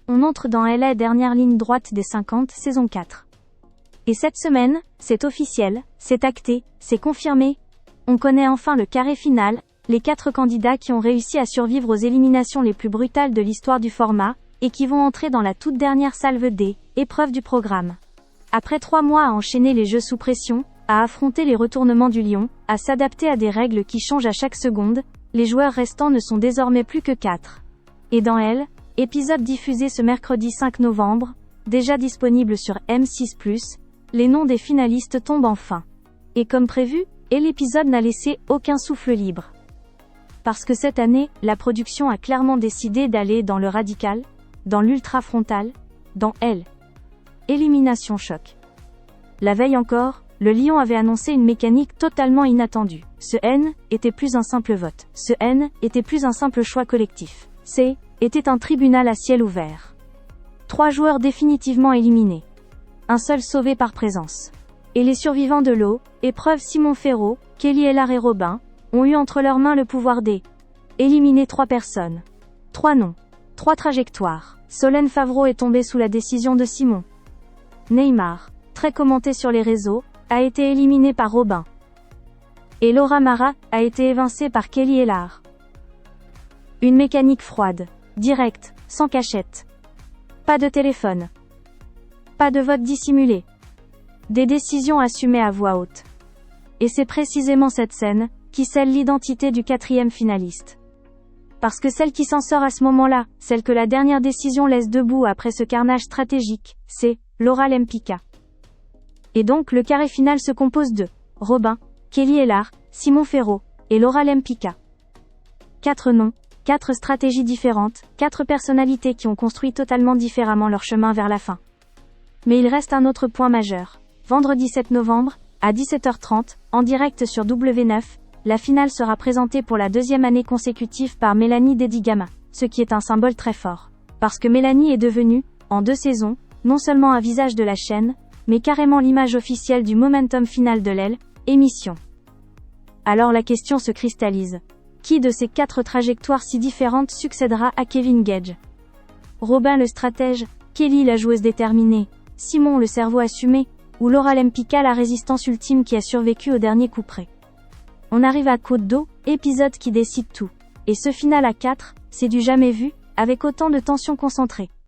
on entre dans la dernière ligne droite des 50, saison 4. Et cette semaine, c'est officiel, c'est acté, c'est confirmé. On connaît enfin le carré final, les 4 candidats qui ont réussi à survivre aux éliminations les plus brutales de l'histoire du format, et qui vont entrer dans la toute dernière salve des épreuves du programme. Après 3 mois à enchaîner les jeux sous pression, à affronter les retournements du lion, à s'adapter à des règles qui changent à chaque seconde, les joueurs restants ne sont désormais plus que 4. Et dans Elle, épisode diffusé ce mercredi 5 novembre, déjà disponible sur M6+, les noms des finalistes tombent enfin. Et comme prévu, l'épisode n'a laissé aucun souffle libre. Parce que cette année, la production a clairement décidé d'aller dans le radical, dans l'ultra frontal, dans Elle. Élimination choc. La veille encore, le Lion avait annoncé une mécanique totalement inattendue. Ce N était plus un simple vote. Ce N était plus un simple choix collectif. C était un tribunal à ciel ouvert. 3 joueurs définitivement éliminés. Un seul sauvé par présence. Et les survivants de l'eau, épreuve Simon Ferraud, Kelly Ellard et Robin, ont eu entre leurs mains le pouvoir éliminer 3 personnes. 3 noms. 3 trajectoires. Solène Favreau est tombée sous la décision de Simon. Neymar, très commenté sur les réseaux, a été éliminé par Robin. Et Laura Mara a été évincée par Kelly Ellard. Une mécanique froide, directe, sans cachette. Pas de téléphone. Pas de vote dissimulé. Des décisions assumées à voix haute. Et c'est précisément cette scène qui scelle l'identité du 4e finaliste. Parce que celle qui s'en sort à ce moment-là, celle que la dernière décision laisse debout après ce carnage stratégique, c'est Laura Lempicka. Et donc le carré final se compose de Robin, Kelly Ellard, Simon Ferraud et Laura Lempicka. 4 noms, 4 stratégies différentes, 4 personnalités qui ont construit totalement différemment leur chemin vers la fin. Mais il reste un autre point majeur. Vendredi 7 novembre, à 17h30, en direct sur W9, la finale sera présentée pour la 2e année consécutive par Mélanie Dedigama, ce qui est un symbole très fort. Parce que Mélanie est devenue, en 2 saisons, non seulement un visage de la chaîne, mais carrément l'image officielle du momentum final de l'Elle, émission. Alors la question se cristallise. Qui de ces 4 trajectoires si différentes succédera à Kevin Gage? Robin le stratège, Kelly la joueuse déterminée, Simon le cerveau assumé, ou Laura Lempicka la résistance ultime qui a survécu au dernier coup près? On arrive à Côte d'eau, épisode qui décide tout. Et ce final à 4, c'est du jamais vu, avec autant de tensions concentrées.